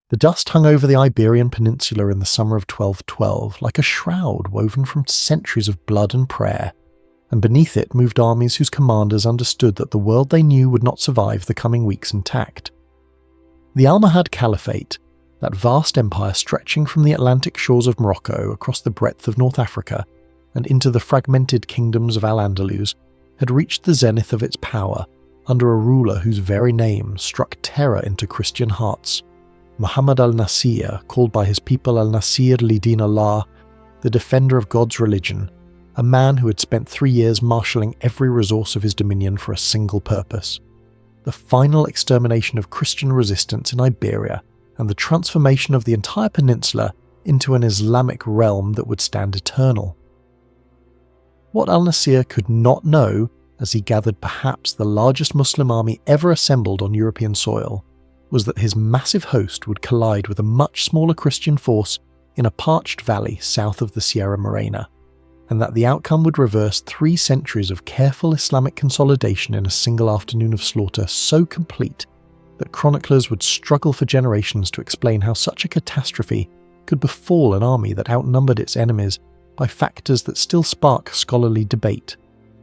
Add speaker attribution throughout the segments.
Speaker 1: The dust hung over the Iberian Peninsula in the summer of 1212 like a shroud woven from centuries of blood and prayer, and beneath it moved armies whose commanders understood that the world they knew would not survive the coming weeks intact. The Almohad Caliphate, that vast empire stretching from the Atlantic shores of Morocco across the breadth of North Africa and into the fragmented kingdoms of al-Andalus, had reached the zenith of its power under a ruler whose very name struck terror into Christian hearts. Muhammad al-Nasir, called by his people al-Nasir li-din Allah, the defender of God's religion, a man who had spent 3 years marshalling every resource of his dominion for a single purpose: the final extermination of Christian resistance in Iberia and the transformation of the entire peninsula into an Islamic realm that would stand eternal. What al-Nasir could not know, as he gathered perhaps the largest Muslim army ever assembled on European soil, was that his massive host would collide with a much smaller Christian force in a parched valley south of the Sierra Morena, and that the outcome would reverse 3 centuries of careful Islamic consolidation in a single afternoon of slaughter so complete that chroniclers would struggle for generations to explain how such a catastrophe could befall an army that outnumbered its enemies by factors that still spark scholarly debate.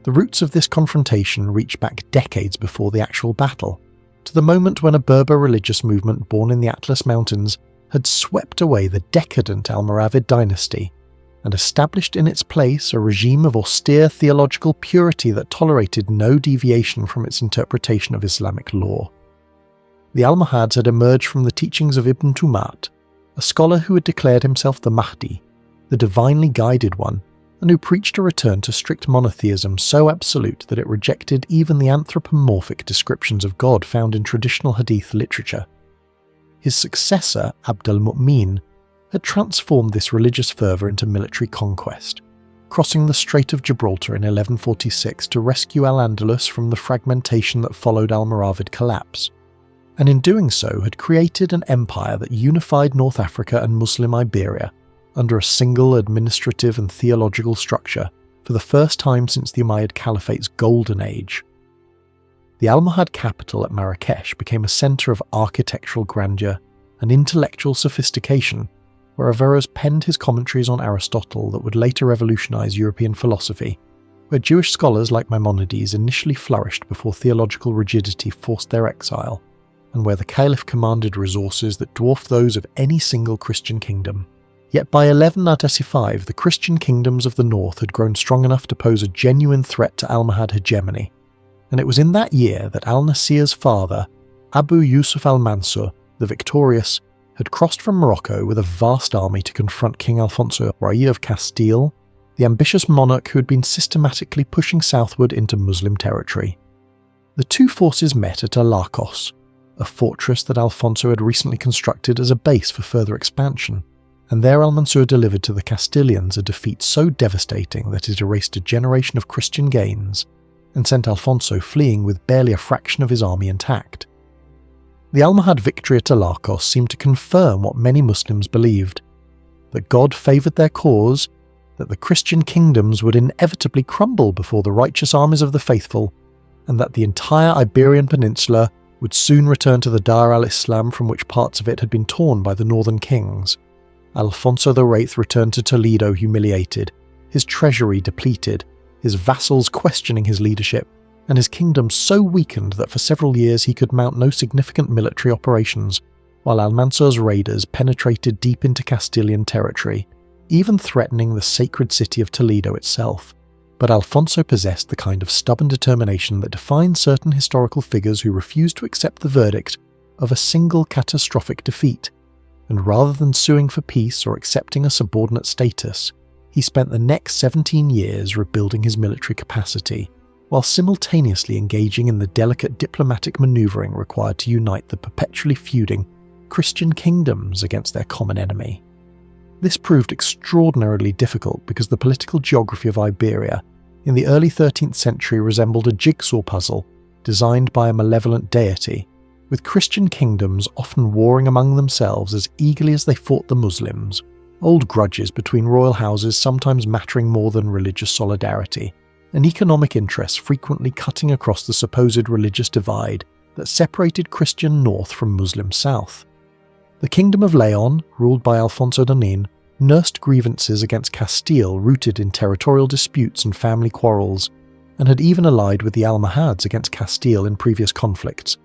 Speaker 1: The roots of this confrontation reach back decades before the actual battle, to the moment when a Berber religious movement born in the Atlas Mountains had swept away the decadent Almoravid dynasty and established in its place a regime of austere theological purity that tolerated no deviation from its interpretation of Islamic law. The Almohads had emerged from the teachings of Ibn Tumat, a scholar who had declared himself the Mahdi, the divinely guided one, and who preached a return to strict monotheism so absolute that it rejected even the anthropomorphic descriptions of God found in traditional Hadith literature. His successor, Abd al-Mu'min, had transformed this religious fervour into military conquest, crossing the Strait of Gibraltar in 1146 to rescue al-Andalus from the fragmentation that followed Almoravid collapse, and in doing so had created an empire that unified North Africa and Muslim Iberia under a single administrative and theological structure for the first time since the Umayyad Caliphate's golden age. The Almohad capital at Marrakesh became a centre of architectural grandeur and intellectual sophistication, where Averroes penned his commentaries on Aristotle that would later revolutionise European philosophy, where Jewish scholars like Maimonides initially flourished before theological rigidity forced their exile, and where the Caliph commanded resources that dwarfed those of any single Christian kingdom. Yet by 1195, the Christian kingdoms of the north had grown strong enough to pose a genuine threat to Almohad hegemony, and it was in that year that al-Nasir's father, Abu Yusuf al-Mansur, the victorious, had crossed from Morocco with a vast army to confront King Alfonso VIII of Castile, the ambitious monarch who had been systematically pushing southward into Muslim territory. The two forces met at Alarcos, a fortress that Alfonso had recently constructed as a base for further expansion, and there al-Mansur delivered to the Castilians a defeat so devastating that it erased a generation of Christian gains and sent Alfonso fleeing with barely a fraction of his army intact. The Almohad victory at Alarcos seemed to confirm what many Muslims believed, that God favoured their cause, that the Christian kingdoms would inevitably crumble before the righteous armies of the faithful, and that the entire Iberian Peninsula would soon return to the Dar al-Islam from which parts of it had been torn by the northern kings. Alfonso VIII returned to Toledo humiliated, his treasury depleted, his vassals questioning his leadership, and his kingdom so weakened that for several years he could mount no significant military operations, while al-Mansur's raiders penetrated deep into Castilian territory, even threatening the sacred city of Toledo itself. But Alfonso possessed the kind of stubborn determination that defines certain historical figures who refuse to accept the verdict of a single catastrophic defeat, and rather than suing for peace or accepting a subordinate status, he spent the next 17 years rebuilding his military capacity, while simultaneously engaging in the delicate diplomatic manoeuvring required to unite the perpetually feuding Christian kingdoms against their common enemy. This proved extraordinarily difficult because the political geography of Iberia in the early 13th century resembled a jigsaw puzzle designed by a malevolent deity, with Christian kingdoms often warring among themselves as eagerly as they fought the Muslims, old grudges between royal houses sometimes mattering more than religious solidarity, and economic interests frequently cutting across the supposed religious divide that separated Christian north from Muslim south. The Kingdom of Leon, ruled by Alfonso IX, nursed grievances against Castile rooted in territorial disputes and family quarrels, and had even allied with the Almohads against Castile in previous conflicts.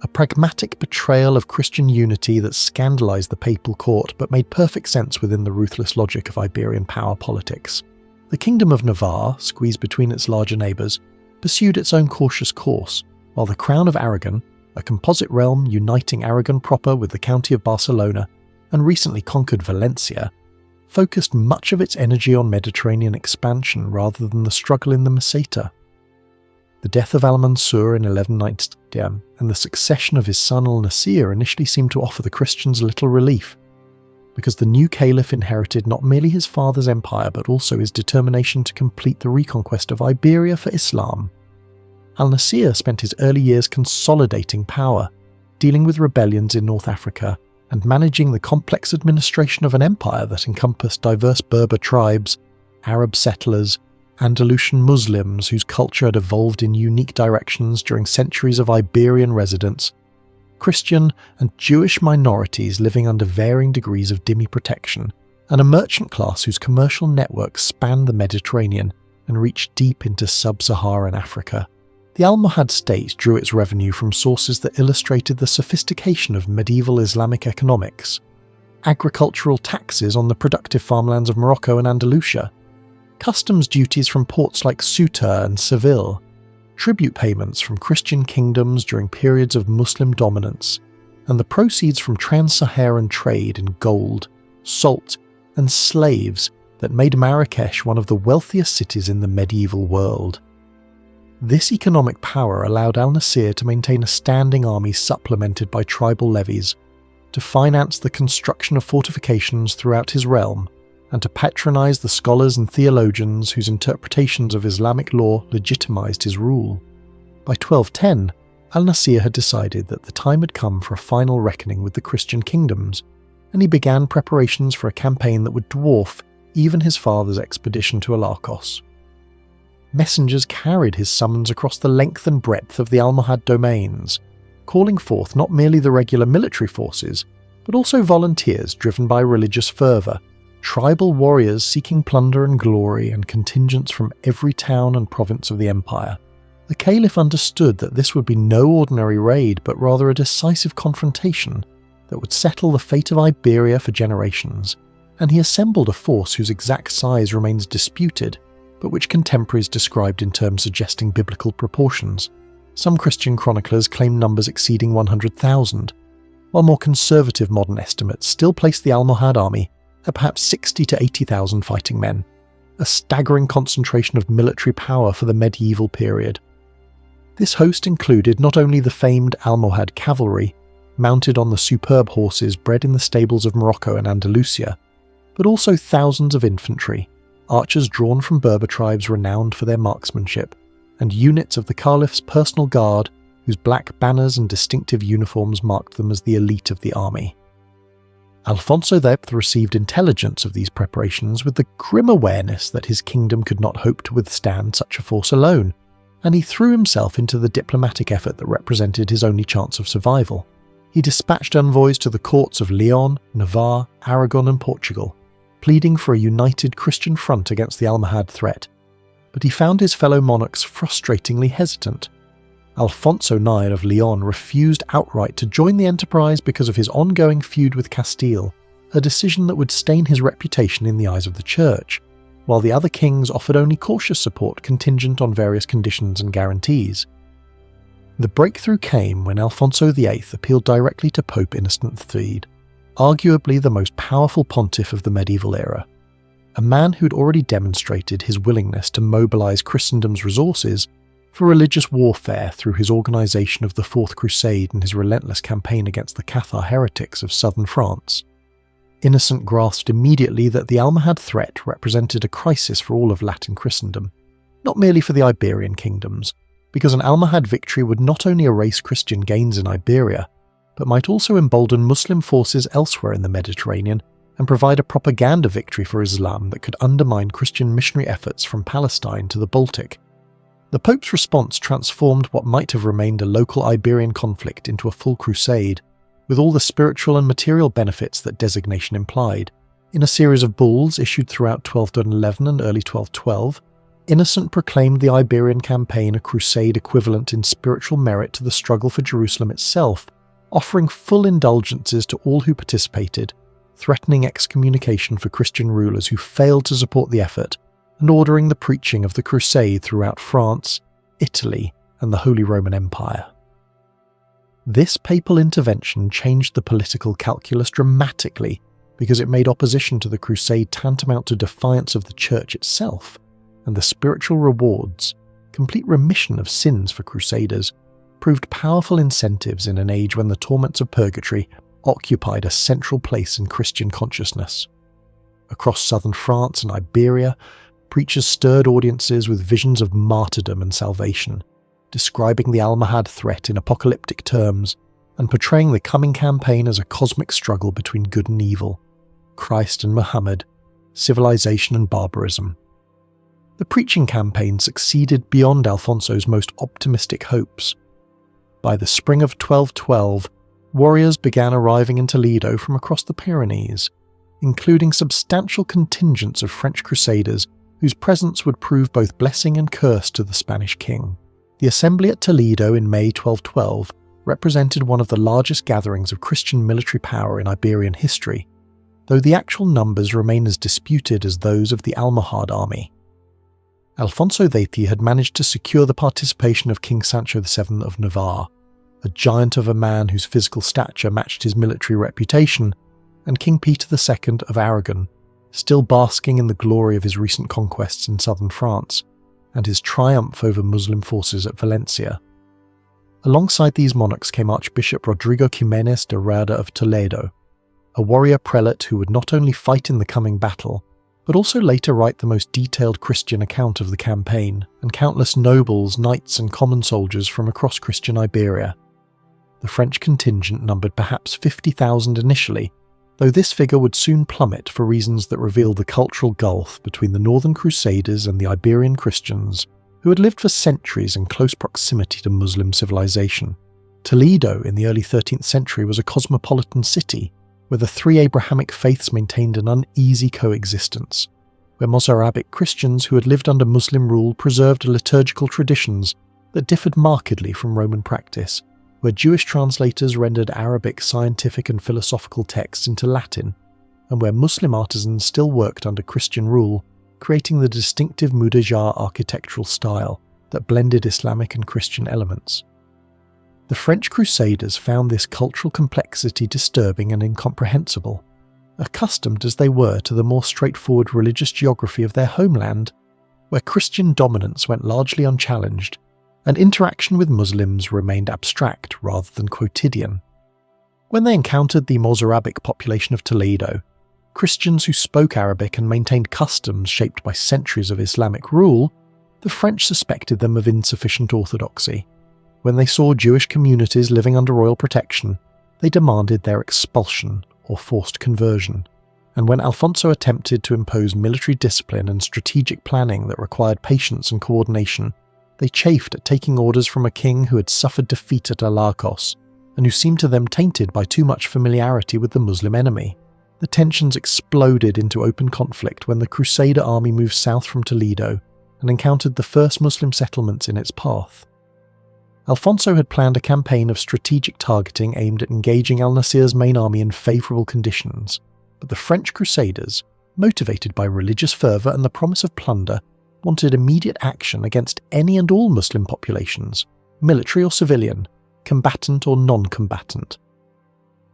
Speaker 1: A pragmatic betrayal of Christian unity that scandalised the papal court but made perfect sense within the ruthless logic of Iberian power politics. The Kingdom of Navarre, squeezed between its larger neighbours, pursued its own cautious course, while the Crown of Aragon, a composite realm uniting Aragon proper with the county of Barcelona and recently conquered Valencia, focused much of its energy on Mediterranean expansion rather than the struggle in the Meseta. The death of al-Mansur in 1190 and the succession of his son al-Nasir initially seemed to offer the Christians little relief, because the new caliph inherited not merely his father's empire but also his determination to complete the reconquest of Iberia for Islam. Al-Nasir spent his early years consolidating power, dealing with rebellions in North Africa, and managing the complex administration of an empire that encompassed diverse Berber tribes, Arab settlers, Andalusian Muslims whose culture had evolved in unique directions during centuries of Iberian residence, Christian and Jewish minorities living under varying degrees of dhimmi protection, and a merchant class whose commercial networks spanned the Mediterranean and reached deep into sub-Saharan Africa. The Almohad state drew its revenue from sources that illustrated the sophistication of medieval Islamic economics: agricultural taxes on the productive farmlands of Morocco and Andalusia, customs duties from ports like Ceuta and Seville, tribute payments from Christian kingdoms during periods of Muslim dominance, and the proceeds from trans-Saharan trade in gold, salt, and slaves that made Marrakesh one of the wealthiest cities in the medieval world. This economic power allowed al-Nasir to maintain a standing army supplemented by tribal levies, to finance the construction of fortifications throughout his realm, and to patronise the scholars and theologians whose interpretations of Islamic law legitimised his rule. By 1210, al-Nasir had decided that the time had come for a final reckoning with the Christian kingdoms, and he began preparations for a campaign that would dwarf even his father's expedition to Alarcos. Messengers carried his summons across the length and breadth of the Almohad domains, calling forth not merely the regular military forces, but also volunteers driven by religious fervour, tribal warriors seeking plunder and glory, and contingents from every town and province of the empire. The Caliph understood that this would be no ordinary raid, but rather a decisive confrontation that would settle the fate of Iberia for generations, and he assembled a force whose exact size remains disputed, but which contemporaries described in terms suggesting biblical proportions. Some Christian chroniclers claim numbers exceeding 100,000, while more conservative modern estimates still place the Almohad army at perhaps 60 to 80,000 fighting men, a staggering concentration of military power for the medieval period. This host included not only the famed Almohad cavalry, mounted on the superb horses bred in the stables of Morocco and Andalusia, but also thousands of infantry, archers drawn from Berber tribes renowned for their marksmanship, and units of the Caliph's personal guard whose black banners and distinctive uniforms marked them as the elite of the army. Alfonso VIII received intelligence of these preparations with the grim awareness that his kingdom could not hope to withstand such a force alone, and he threw himself into the diplomatic effort that represented his only chance of survival. He dispatched envoys to the courts of Leon, Navarre, Aragon and Portugal, pleading for a united Christian front against the Almohad threat, but he found his fellow monarchs frustratingly hesitant. Alfonso IX of Leon refused outright to join the enterprise because of his ongoing feud with Castile, a decision that would stain his reputation in the eyes of the Church, while the other kings offered only cautious support contingent on various conditions and guarantees. The breakthrough came when Alfonso VIII appealed directly to Pope Innocent III, arguably the most powerful pontiff of the medieval era, a man who'd already demonstrated his willingness to mobilise Christendom's resources for religious warfare through his organisation of the Fourth Crusade and his relentless campaign against the Cathar heretics of southern France. Innocent grasped immediately that the Almohad threat represented a crisis for all of Latin Christendom, not merely for the Iberian kingdoms, because an Almohad victory would not only erase Christian gains in Iberia, but might also embolden Muslim forces elsewhere in the Mediterranean and provide a propaganda victory for Islam that could undermine Christian missionary efforts from Palestine to the Baltic. The Pope's response transformed what might have remained a local Iberian conflict into a full crusade, with all the spiritual and material benefits that designation implied. In a series of bulls issued throughout 1211 and early 1212, Innocent proclaimed the Iberian campaign a crusade equivalent in spiritual merit to the struggle for Jerusalem itself, offering full indulgences to all who participated, threatening excommunication for Christian rulers who failed to support the effort, and ordering the preaching of the crusade throughout France, Italy, and the Holy Roman Empire. This papal intervention changed the political calculus dramatically because it made opposition to the crusade tantamount to defiance of the Church itself, and the spiritual rewards, complete remission of sins for crusaders, proved powerful incentives in an age when the torments of purgatory occupied a central place in Christian consciousness. Across southern France and Iberia, preachers stirred audiences with visions of martyrdom and salvation, describing the Almohad threat in apocalyptic terms and portraying the coming campaign as a cosmic struggle between good and evil, Christ and Muhammad, civilization and barbarism. The preaching campaign succeeded beyond Alfonso's most optimistic hopes. By the spring of 1212, warriors began arriving in Toledo from across the Pyrenees, including substantial contingents of French crusaders whose presence would prove both blessing and curse to the Spanish king. The assembly at Toledo in May 1212 represented one of the largest gatherings of Christian military power in Iberian history, though the actual numbers remain as disputed as those of the Almohad army. Alfonso VIII had managed to secure the participation of King Sancho VII of Navarre, a giant of a man whose physical stature matched his military reputation, and King Peter II of Aragon, still basking in the glory of his recent conquests in southern France, and his triumph over Muslim forces at Valencia. Alongside these monarchs came Archbishop Rodrigo Ximénez de Rada of Toledo, a warrior prelate who would not only fight in the coming battle, but also later write the most detailed Christian account of the campaign, and countless nobles, knights and common soldiers from across Christian Iberia. The French contingent numbered perhaps 50,000 initially, though this figure would soon plummet for reasons that revealed the cultural gulf between the Northern Crusaders and the Iberian Christians, who had lived for centuries in close proximity to Muslim civilization. Toledo in the early 13th century was a cosmopolitan city, where the three Abrahamic faiths maintained an uneasy coexistence, where Mozarabic Christians who had lived under Muslim rule preserved liturgical traditions that differed markedly from Roman practice, where Jewish translators rendered Arabic scientific and philosophical texts into Latin, and where Muslim artisans still worked under Christian rule, creating the distinctive Mudejar architectural style that blended Islamic and Christian elements. The French Crusaders found this cultural complexity disturbing and incomprehensible, accustomed as they were to the more straightforward religious geography of their homeland, where Christian dominance went largely unchallenged, and interaction with Muslims remained abstract rather than quotidian. When they encountered the Mozarabic population of Toledo, Christians who spoke Arabic and maintained customs shaped by centuries of Islamic rule, the French suspected them of insufficient orthodoxy. When they saw Jewish communities living under royal protection, they demanded their expulsion or forced conversion. And when Alfonso attempted to impose military discipline and strategic planning that required patience and coordination, they chafed at taking orders from a king who had suffered defeat at Alarcos, and who seemed to them tainted by too much familiarity with the Muslim enemy. The tensions exploded into open conflict when the Crusader army moved south from Toledo and encountered the first Muslim settlements in its path. Alfonso had planned a campaign of strategic targeting aimed at engaging al-Nasir's main army in favourable conditions, but the French Crusaders, motivated by religious fervour and the promise of plunder, wanted immediate action against any and all Muslim populations, military or civilian, combatant or non-combatant.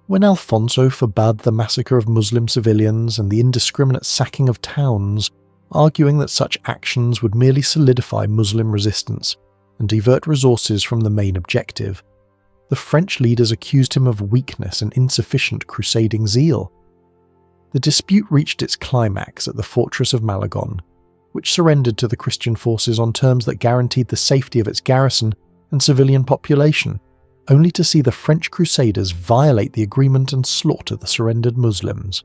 Speaker 1: When Alfonso forbade the massacre of Muslim civilians and the indiscriminate sacking of towns, arguing that such actions would merely solidify Muslim resistance and divert resources from the main objective, the French leaders accused him of weakness and insufficient crusading zeal. The dispute reached its climax at the fortress of Malagon, which surrendered to the Christian forces on terms that guaranteed the safety of its garrison and civilian population, only to see the French Crusaders violate the agreement and slaughter the surrendered Muslims.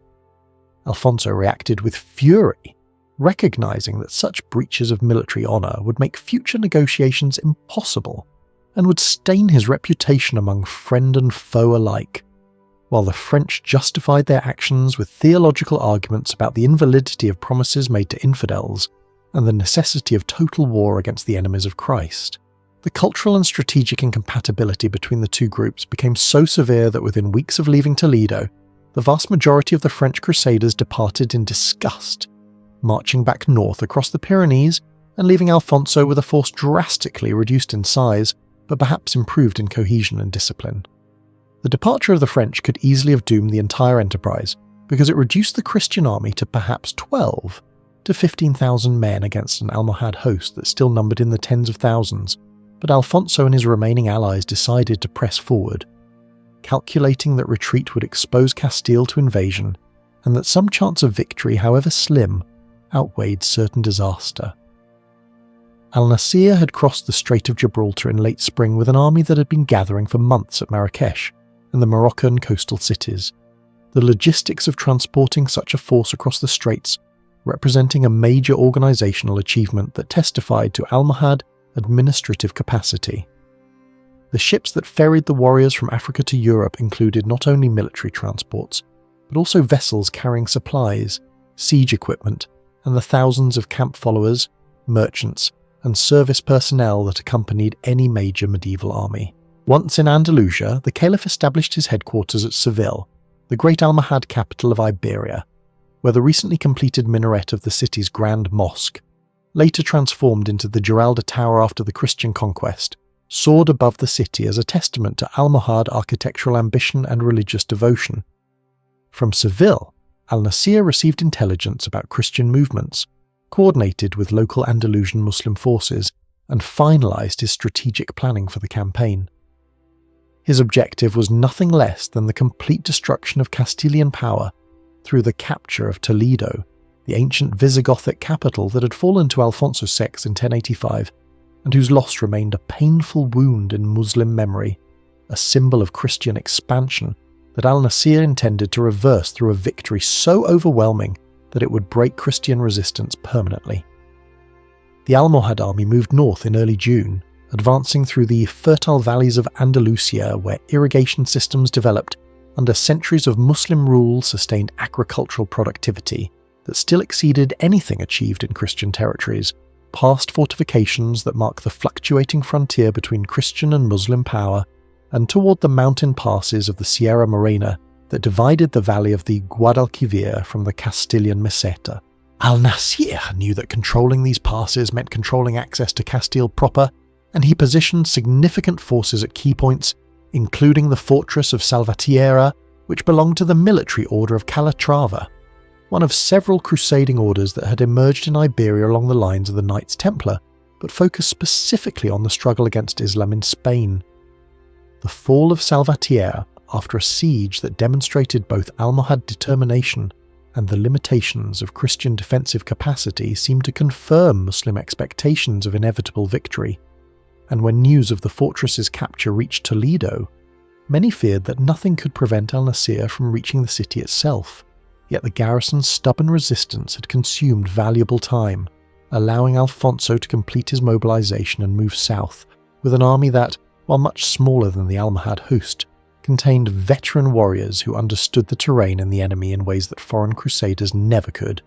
Speaker 1: Alfonso reacted with fury, recognizing that such breaches of military honour would make future negotiations impossible and would stain his reputation among friend and foe alike. while the French justified their actions with theological arguments about the invalidity of promises made to infidels and the necessity of total war against the enemies of Christ. The cultural and strategic incompatibility between the two groups became so severe that within weeks of leaving Toledo, the vast majority of the French crusaders departed in disgust, marching back north across the Pyrenees and leaving Alfonso with a force drastically reduced in size, but perhaps improved in cohesion and discipline. The departure of the French could easily have doomed the entire enterprise, because it reduced the Christian army to perhaps 12 to 15,000 men against an Almohad host that still numbered in the tens of thousands, but Alfonso and his remaining allies decided to press forward, calculating that retreat would expose Castile to invasion, and that some chance of victory, however slim, outweighed certain disaster. Al-Nasir had crossed the Strait of Gibraltar in late spring with an army that had been gathering for months at Marrakesh and the Moroccan coastal cities, the logistics of transporting such a force across the straits representing a major organisational achievement that testified to Almohad administrative capacity. The ships that ferried the warriors from Africa to Europe included not only military transports, but also vessels carrying supplies, siege equipment, and the thousands of camp followers, merchants, and service personnel that accompanied any major medieval army. Once in Andalusia, the Caliph established his headquarters at Seville, the great Almohad capital of Iberia, where the recently completed minaret of the city's Grand Mosque, later transformed into the Giralda Tower after the Christian conquest, soared above the city as a testament to Almohad architectural ambition and religious devotion. From Seville, al-Nasir received intelligence about Christian movements, coordinated with local Andalusian Muslim forces, and finalised his strategic planning for the campaign. His objective was nothing less than the complete destruction of Castilian power through the capture of Toledo, the ancient Visigothic capital that had fallen to Alfonso VI in 1085, and whose loss remained a painful wound in Muslim memory, a symbol of Christian expansion that al-Nasir intended to reverse through a victory so overwhelming that it would break Christian resistance permanently. The Almohad army moved north in early June, advancing through the fertile valleys of Andalusia where irrigation systems developed under centuries of Muslim rule sustained agricultural productivity that still exceeded anything achieved in Christian territories, past fortifications that mark the fluctuating frontier between Christian and Muslim power, and toward the mountain passes of the Sierra Morena that divided the valley of the Guadalquivir from the Castilian Meseta. Al-Nasir knew that controlling these passes meant controlling access to Castile proper, and he positioned significant forces at key points, including the fortress of Salvatierra, which belonged to the military order of Calatrava, one of several crusading orders that had emerged in Iberia along the lines of the Knights Templar, but focused specifically on the struggle against Islam in Spain. The fall of Salvatierra, after a siege that demonstrated both Almohad determination and the limitations of Christian defensive capacity, seemed to confirm Muslim expectations of inevitable victory, and when news of the fortress's capture reached Toledo, many feared that nothing could prevent al-Nasir from reaching the city itself. Yet the garrison's stubborn resistance had consumed valuable time, allowing Alfonso to complete his mobilization and move south with an army that, while much smaller than the Almohad host, contained veteran warriors who understood the terrain and the enemy in ways that foreign crusaders never could.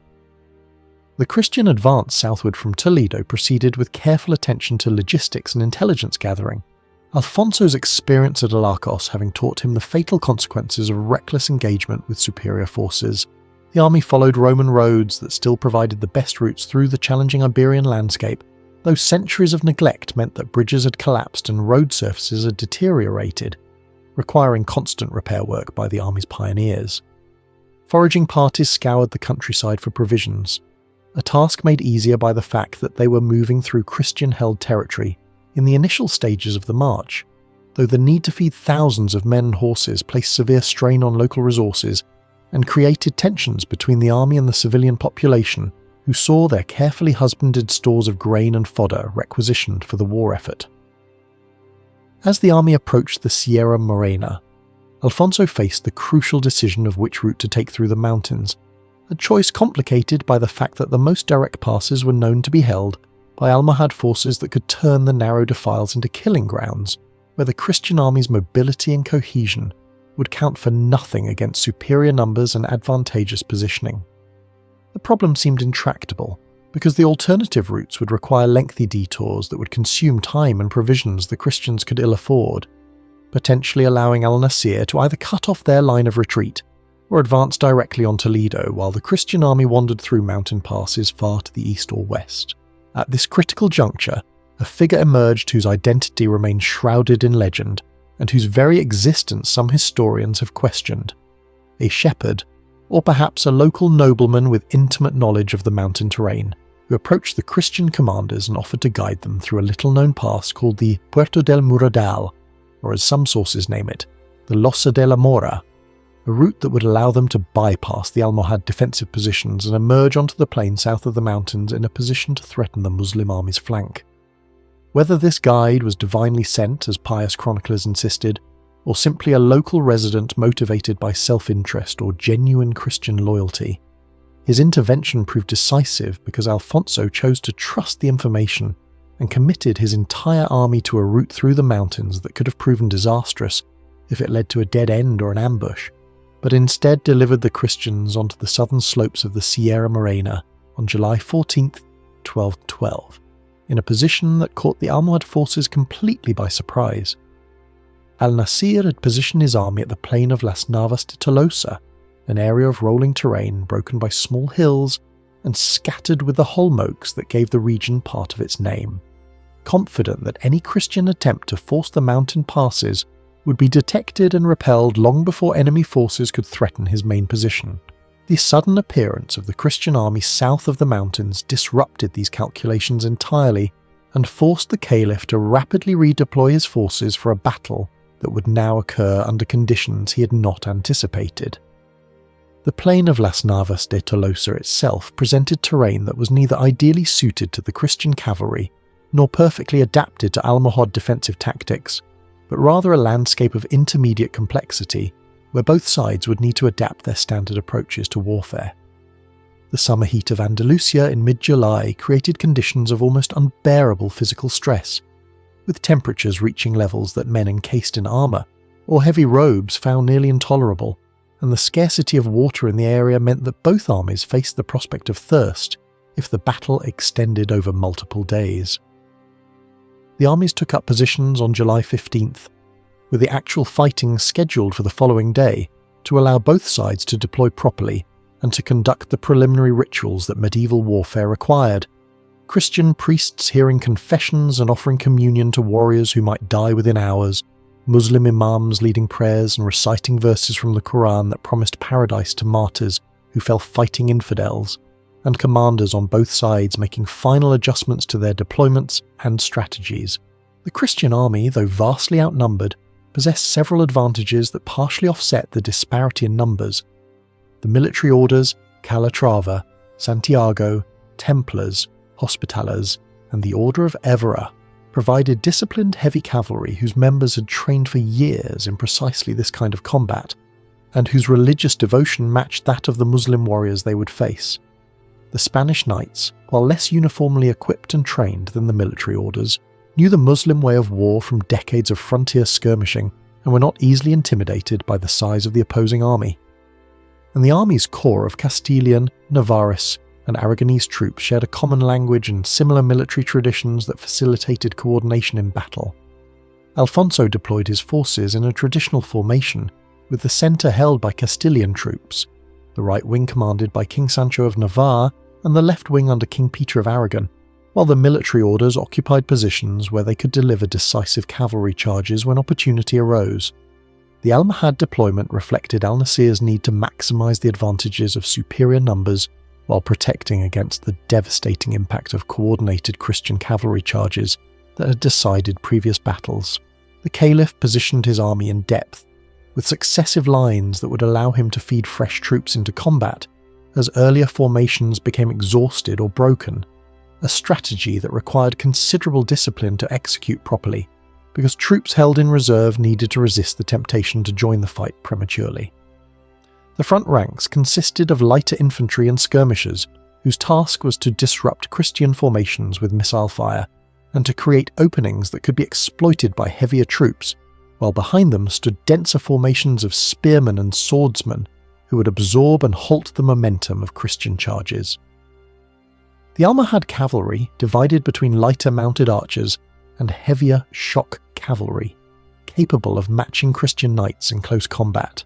Speaker 1: The Christian advance southward from Toledo proceeded with careful attention to logistics and intelligence gathering, Alfonso's experience at Alarcos having taught him the fatal consequences of reckless engagement with superior forces. The army followed Roman roads that still provided the best routes through the challenging Iberian landscape, though centuries of neglect meant that bridges had collapsed and road surfaces had deteriorated, requiring constant repair work by the army's pioneers. Foraging parties scoured the countryside for provisions, a task made easier by the fact that they were moving through Christian-held territory in the initial stages of the march, though the need to feed thousands of men and horses placed severe strain on local resources and created tensions between the army and the civilian population, who saw their carefully husbanded stores of grain and fodder requisitioned for the war effort. As the army approached the Sierra Morena, Alfonso faced the crucial decision of which route to take through the mountains, a choice complicated by the fact that the most direct passes were known to be held by Almohad forces that could turn the narrow defiles into killing grounds, where the Christian army's mobility and cohesion would count for nothing against superior numbers and advantageous positioning. The problem seemed intractable, because the alternative routes would require lengthy detours that would consume time and provisions the Christians could ill afford, potentially allowing al-Nasir to either cut off their line of retreat or advance directly on Toledo while the Christian army wandered through mountain passes far to the east or west. At this critical juncture, a figure emerged whose identity remains shrouded in legend, and whose very existence some historians have questioned. A shepherd, or perhaps a local nobleman with intimate knowledge of the mountain terrain, who approached the Christian commanders and offered to guide them through a little-known pass called the Puerto del Muradal, or as some sources name it, the Losa de la Mora, a route that would allow them to bypass the Almohad defensive positions and emerge onto the plain south of the mountains in a position to threaten the Muslim army's flank. Whether this guide was divinely sent, as pious chroniclers insisted, or simply a local resident motivated by self-interest or genuine Christian loyalty, his intervention proved decisive because Alfonso chose to trust the information and committed his entire army to a route through the mountains that could have proven disastrous if it led to a dead end or an ambush, but instead delivered the Christians onto the southern slopes of the Sierra Morena on July 14, 1212. In a position that caught the Almohad forces completely by surprise. Al-Nasir had positioned his army at the plain of Las Navas de Tolosa, an area of rolling terrain broken by small hills and scattered with the holm oaks that gave the region part of its name, confident that any Christian attempt to force the mountain passes would be detected and repelled long before enemy forces could threaten his main position. The sudden appearance of the Christian army south of the mountains disrupted these calculations entirely and forced the Caliph to rapidly redeploy his forces for a battle that would now occur under conditions he had not anticipated. The plain of Las Navas de Tolosa itself presented terrain that was neither ideally suited to the Christian cavalry nor perfectly adapted to Almohad defensive tactics, but rather a landscape of intermediate complexity where both sides would need to adapt their standard approaches to warfare. The summer heat of Andalusia in mid-July created conditions of almost unbearable physical stress, with temperatures reaching levels that men encased in armour or heavy robes found nearly intolerable, and the scarcity of water in the area meant that both armies faced the prospect of thirst if the battle extended over multiple days. The armies took up positions on July 15th, with the actual fighting scheduled for the following day to allow both sides to deploy properly and to conduct the preliminary rituals that medieval warfare required, Christian priests hearing confessions and offering communion to warriors who might die within hours, Muslim imams leading prayers and reciting verses from the Quran that promised paradise to martyrs who fell fighting infidels, and commanders on both sides making final adjustments to their deployments and strategies. The Christian army, though vastly outnumbered, possessed several advantages that partially offset the disparity in numbers. The military orders, Calatrava, Santiago, Templars, Hospitallers, and the Order of Evora provided disciplined heavy cavalry whose members had trained for years in precisely this kind of combat, and whose religious devotion matched that of the Muslim warriors they would face. The Spanish knights, while less uniformly equipped and trained than the military orders, knew the Muslim way of war from decades of frontier skirmishing and were not easily intimidated by the size of the opposing army. And the army's core of Castilian, Navarrese, and Aragonese troops shared a common language and similar military traditions that facilitated coordination in battle. Alfonso deployed his forces in a traditional formation, with the centre held by Castilian troops, the right wing commanded by King Sancho of Navarre and the left wing under King Peter of Aragon, while the military orders occupied positions where they could deliver decisive cavalry charges when opportunity arose. The Almohad deployment reflected al-Nasir's need to maximise the advantages of superior numbers while protecting against the devastating impact of coordinated Christian cavalry charges that had decided previous battles. The Caliph positioned his army in depth, with successive lines that would allow him to feed fresh troops into combat as earlier formations became exhausted or broken, a strategy that required considerable discipline to execute properly, because troops held in reserve needed to resist the temptation to join the fight prematurely. The front ranks consisted of lighter infantry and skirmishers, whose task was to disrupt Christian formations with missile fire, and to create openings that could be exploited by heavier troops, while behind them stood denser formations of spearmen and swordsmen who would absorb and halt the momentum of Christian charges. The Almohad cavalry, divided between lighter mounted archers and heavier shock cavalry, capable of matching Christian knights in close combat,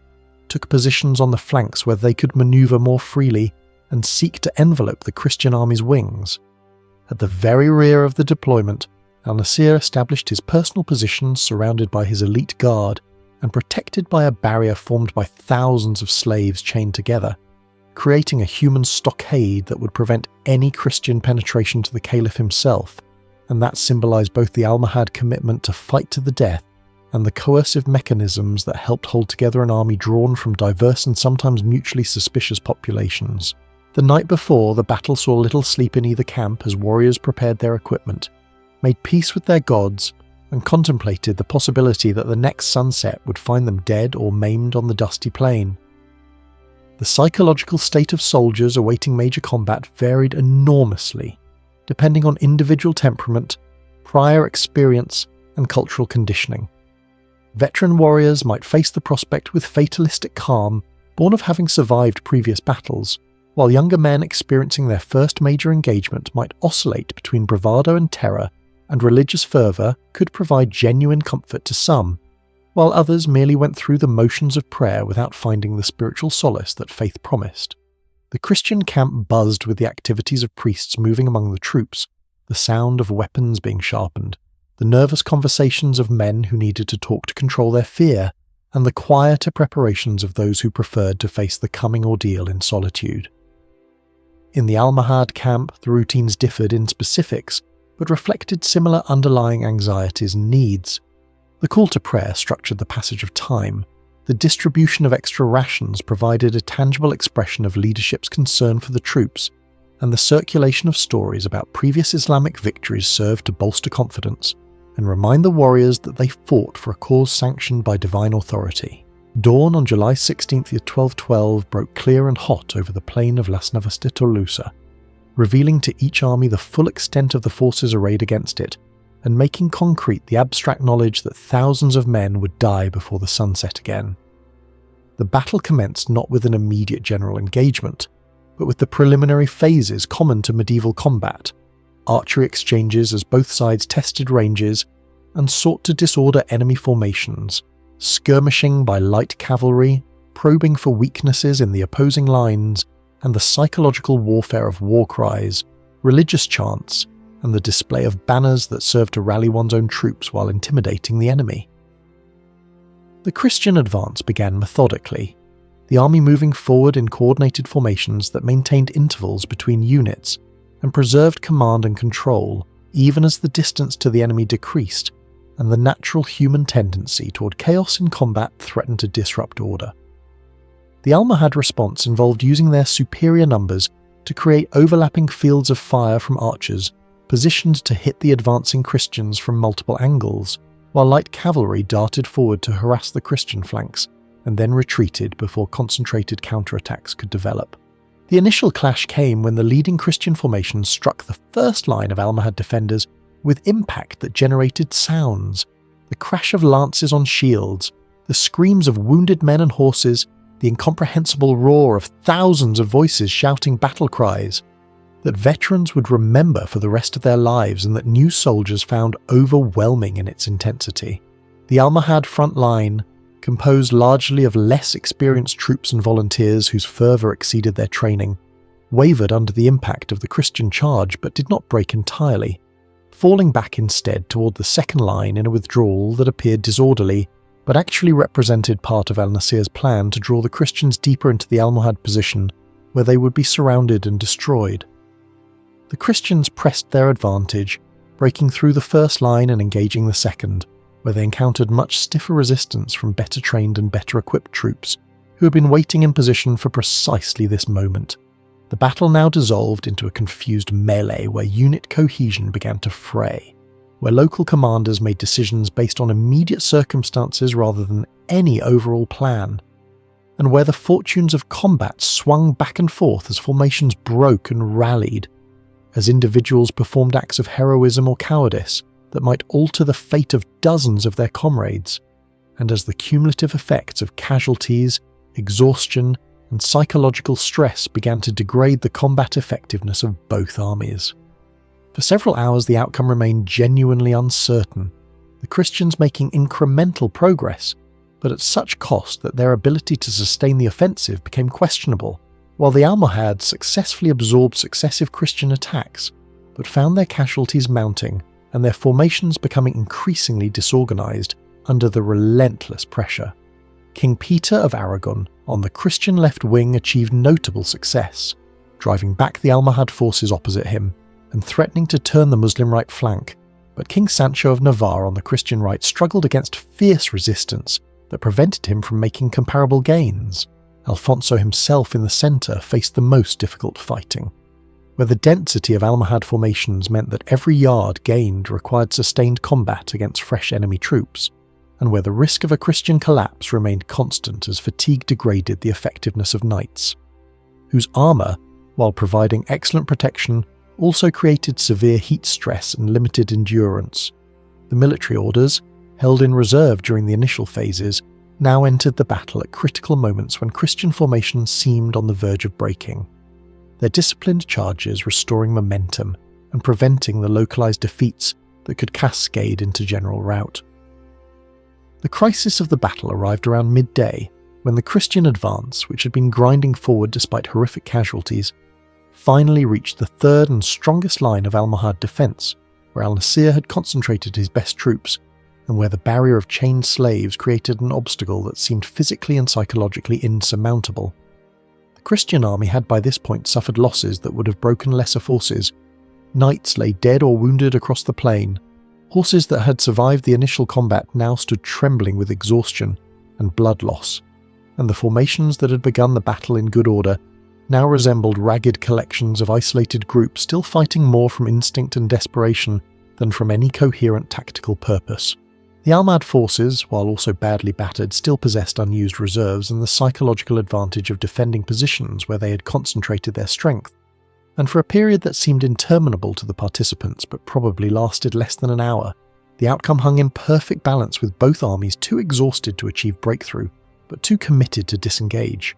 Speaker 1: took positions on the flanks where they could maneuver more freely and seek to envelope the Christian army's wings. At the very rear of the deployment, al-Nasir established his personal positions surrounded by his elite guard and protected by a barrier formed by thousands of slaves chained together, creating a human stockade that would prevent any Christian penetration to the Caliph himself, and that symbolized both the Almohad commitment to fight to the death and the coercive mechanisms that helped hold together an army drawn from diverse and sometimes mutually suspicious populations. The night before, the battle saw little sleep in either camp as warriors prepared their equipment, made peace with their gods, and contemplated the possibility that the next sunset would find them dead or maimed on the dusty plain. The psychological state of soldiers awaiting major combat varied enormously, depending on individual temperament, prior experience, and cultural conditioning. Veteran warriors might face the prospect with fatalistic calm, born of having survived previous battles, while younger men experiencing their first major engagement might oscillate between bravado and terror, and religious fervour could provide genuine comfort to some, while others merely went through the motions of prayer without finding the spiritual solace that faith promised. The Christian camp buzzed with the activities of priests moving among the troops, the sound of weapons being sharpened, the nervous conversations of men who needed to talk to control their fear, and the quieter preparations of those who preferred to face the coming ordeal in solitude. In the Almohad camp, the routines differed in specifics, but reflected similar underlying anxieties and needs. The call to prayer structured the passage of time. The distribution of extra rations provided a tangible expression of leadership's concern for the troops, and the circulation of stories about previous Islamic victories served to bolster confidence and remind the warriors that they fought for a cause sanctioned by divine authority. Dawn on July 16th, 1212 broke clear and hot over the plain of Las Navas de Tolosa, revealing to each army the full extent of the forces arrayed against it, and making concrete the abstract knowledge that thousands of men would die before the sun set again. The battle commenced not with an immediate general engagement, but with the preliminary phases common to medieval combat, archery exchanges as both sides tested ranges and sought to disorder enemy formations, skirmishing by light cavalry, probing for weaknesses in the opposing lines, and the psychological warfare of war cries, religious chants, and the display of banners that served to rally one's own troops while intimidating the enemy. The Christian advance began methodically, the army moving forward in coordinated formations that maintained intervals between units and preserved command and control even as the distance to the enemy decreased and the natural human tendency toward chaos in combat threatened to disrupt order. The Almohad response involved using their superior numbers to create overlapping fields of fire from archers positioned to hit the advancing Christians from multiple angles, while light cavalry darted forward to harass the Christian flanks and then retreated before concentrated counterattacks could develop. The initial clash came when the leading Christian formation struck the first line of Almohad defenders with impact that generated sounds, the crash of lances on shields, the screams of wounded men and horses, the incomprehensible roar of thousands of voices shouting battle cries that veterans would remember for the rest of their lives and that new soldiers found overwhelming in its intensity. The Almohad front line, composed largely of less experienced troops and volunteers whose fervour exceeded their training, wavered under the impact of the Christian charge but did not break entirely, falling back instead toward the second line in a withdrawal that appeared disorderly but actually represented part of al-Nasir's plan to draw the Christians deeper into the Almohad position where they would be surrounded and destroyed. The Christians pressed their advantage, breaking through the first line and engaging the second, where they encountered much stiffer resistance from better trained and better equipped troops who had been waiting in position for precisely this moment. The battle now dissolved into a confused melee where unit cohesion began to fray, where local commanders made decisions based on immediate circumstances rather than any overall plan, and where the fortunes of combat swung back and forth as formations broke and rallied, as individuals performed acts of heroism or cowardice that might alter the fate of dozens of their comrades. and as the cumulative effects of casualties, exhaustion, and psychological stress began to degrade the combat effectiveness of both armies. For several hours the outcome remained genuinely uncertain, the Christians making incremental progress, but at such cost that their ability to sustain the offensive became questionable, while the Almohads successfully absorbed successive Christian attacks, but found their casualties mounting and their formations becoming increasingly disorganized under the relentless pressure. King Peter of Aragon on the Christian left wing achieved notable success, driving back the Almohad forces opposite him and threatening to turn the Muslim right flank, but King Sancho of Navarre on the Christian right struggled against fierce resistance that prevented him from making comparable gains. Alfonso himself in the centre faced the most difficult fighting, where the density of Almohad formations meant that every yard gained required sustained combat against fresh enemy troops, and where the risk of a Christian collapse remained constant as fatigue degraded the effectiveness of knights, whose armour, while providing excellent protection, also created severe heat stress and limited endurance. The military orders, held in reserve during the initial phases, now entered the battle at critical moments when Christian formations seemed on the verge of breaking, their disciplined charges restoring momentum and preventing the localized defeats that could cascade into general rout. The crisis of the battle arrived around midday, when the Christian advance, which had been grinding forward despite horrific casualties, finally reached the third and strongest line of Almohad defence, where al-Nasir had concentrated his best troops, and where the barrier of chained slaves created an obstacle that seemed physically and psychologically insurmountable. The Christian army had by this point suffered losses that would have broken lesser forces. Knights lay dead or wounded across the plain. Horses that had survived the initial combat now stood trembling with exhaustion and blood loss, and the formations that had begun the battle in good order now resembled ragged collections of isolated groups still fighting more from instinct and desperation than from any coherent tactical purpose. The Almohad forces, while also badly battered, still possessed unused reserves and the psychological advantage of defending positions where they had concentrated their strength, and for a period that seemed interminable to the participants but probably lasted less than an hour, the outcome hung in perfect balance with both armies too exhausted to achieve breakthrough, but too committed to disengage.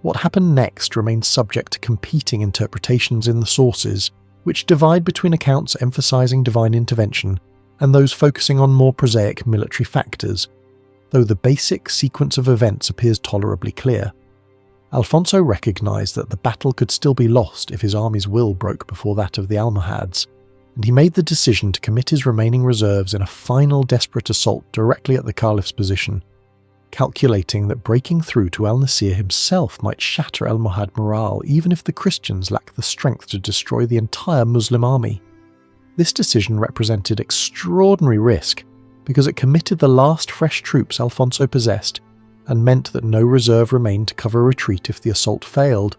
Speaker 1: What happened next remains subject to competing interpretations in the sources, which divide between accounts emphasizing divine intervention and those focusing on more prosaic military factors, though the basic sequence of events appears tolerably clear. Alfonso recognized that the battle could still be lost if his army's will broke before that of the Almohads, and he made the decision to commit his remaining reserves in a final desperate assault directly at the Caliph's position, calculating that breaking through to al-Nasir himself might shatter Almohad morale even if the Christians lacked the strength to destroy the entire Muslim army. This decision represented extraordinary risk because it committed the last fresh troops Alfonso possessed and meant that no reserve remained to cover a retreat if the assault failed,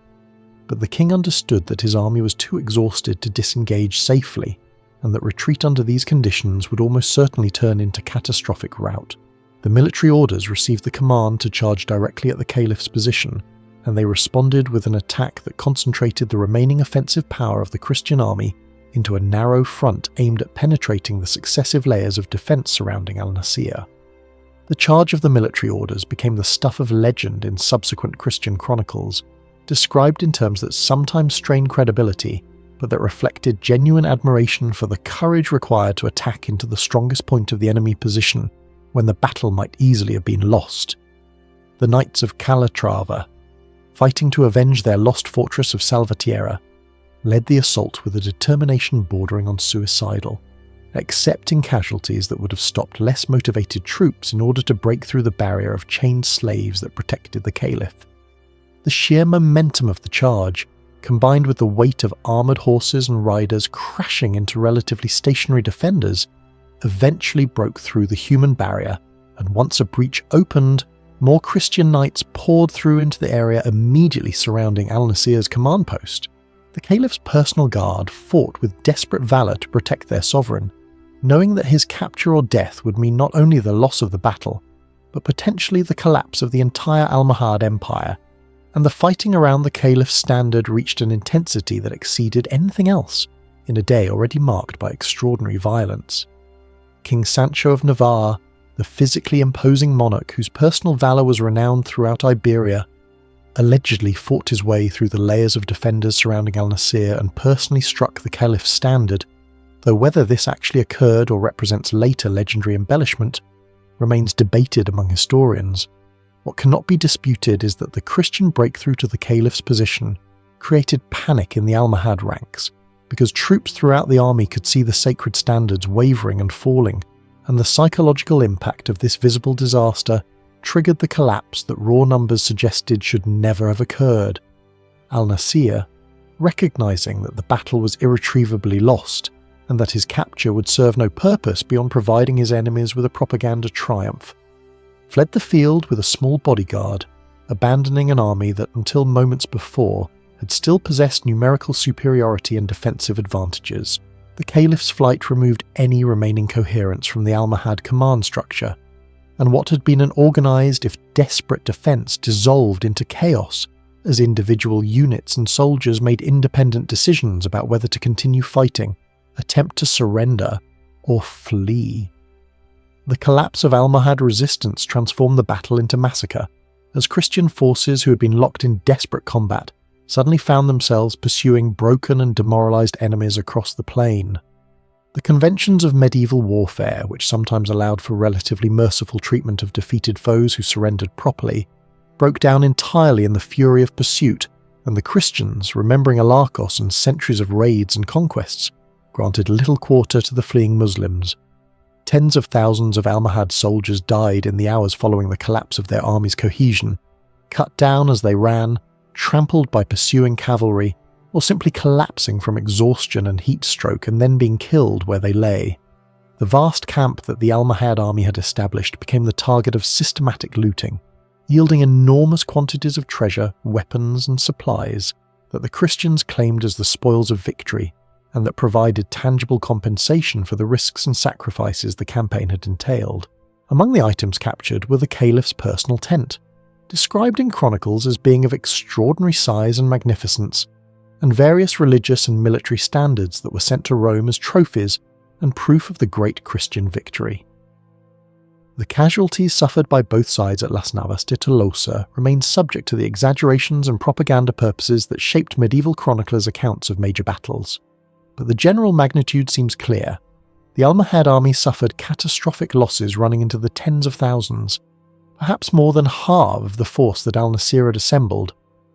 Speaker 1: but the king understood that his army was too exhausted to disengage safely, and that retreat under these conditions would almost certainly turn into catastrophic rout. The military orders received the command to charge directly at the Caliph's position, and they responded with an attack that concentrated the remaining offensive power of the Christian army into a narrow front aimed at penetrating the successive layers of defence surrounding al-Nasir. The charge of the military orders became the stuff of legend in subsequent Christian chronicles, described in terms that sometimes strained credibility, but that reflected genuine admiration for the courage required to attack into the strongest point of the enemy position when the battle might easily have been lost. The Knights of Calatrava, fighting to avenge their lost fortress of Salvatierra, led the assault with a determination bordering on suicidal, accepting casualties that would have stopped less motivated troops in order to break through the barrier of chained slaves that protected the Caliph. The sheer momentum of the charge, combined with the weight of armoured horses and riders crashing into relatively stationary defenders, eventually broke through the human barrier, and once a breach opened, more Christian knights poured through into the area immediately surrounding al-Nasir's command post. The Caliph's personal guard fought with desperate valour to protect their sovereign, knowing that his capture or death would mean not only the loss of the battle, but potentially the collapse of the entire Almohad Empire, and the fighting around the Caliph's standard reached an intensity that exceeded anything else in a day already marked by extraordinary violence. King Sancho of Navarre, the physically imposing monarch whose personal valor was renowned throughout Iberia, allegedly fought his way through the layers of defenders surrounding al-Nasir and personally struck the caliph's standard, though whether this actually occurred or represents later legendary embellishment remains debated among historians. What cannot be disputed is that the Christian breakthrough to the caliph's position created panic in the Almohad ranks, because troops throughout the army could see the sacred standards wavering and falling, and the psychological impact of this visible disaster triggered the collapse that raw numbers suggested should never have occurred. Al-Nasir, recognizing that the battle was irretrievably lost, and that his capture would serve no purpose beyond providing his enemies with a propaganda triumph, fled the field with a small bodyguard, abandoning an army that until moments before had still possessed numerical superiority and defensive advantages. The caliph's flight removed any remaining coherence from the Almohad command structure, and what had been an organized, if desperate, defense dissolved into chaos as individual units and soldiers made independent decisions about whether to continue fighting, attempt to surrender, or flee. The collapse of Almohad resistance transformed the battle into massacre, as Christian forces who had been locked in desperate combat suddenly found themselves pursuing broken and demoralized enemies across the plain. The conventions of medieval warfare, which sometimes allowed for relatively merciful treatment of defeated foes who surrendered properly, broke down entirely in the fury of pursuit, and the Christians, remembering Alarcos and centuries of raids and conquests, granted little quarter to the fleeing Muslims. Tens of thousands of Almohad soldiers died in the hours following the collapse of their army's cohesion, cut down as they ran, trampled by pursuing cavalry, or simply collapsing from exhaustion and heat stroke and then being killed where they lay. The vast camp that the Almohad army had established became the target of systematic looting, yielding enormous quantities of treasure, weapons, and supplies that the Christians claimed as the spoils of victory, and that provided tangible compensation for the risks and sacrifices the campaign had entailed. Among the items captured were the caliph's personal tent, described in chronicles as being of extraordinary size and magnificence, and various religious and military standards that were sent to Rome as trophies and proof of the great Christian victory. The casualties suffered by both sides at Las Navas de Tolosa remained subject to the exaggerations and propaganda purposes that shaped medieval chroniclers' accounts of major battles. But the general magnitude seems clear. The Almohad army suffered catastrophic losses running into the tens of thousands, perhaps more than half of the force that al-Nasir had assembled,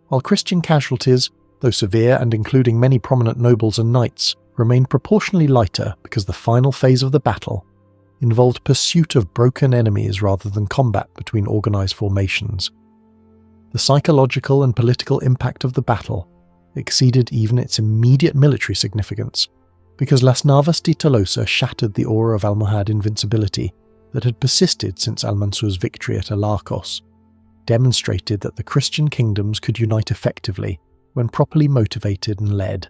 Speaker 1: while Christian casualties, though severe and including many prominent nobles and knights, remained proportionally lighter because the final phase of the battle involved pursuit of broken enemies rather than combat between organized formations. The psychological and political impact of the battle exceeded even its immediate military significance, because Las Navas de Tolosa shattered the aura of Almohad invincibility that had persisted since Al-Mansur's victory at Alarcos, demonstrated that the Christian kingdoms could unite effectively when properly motivated and led,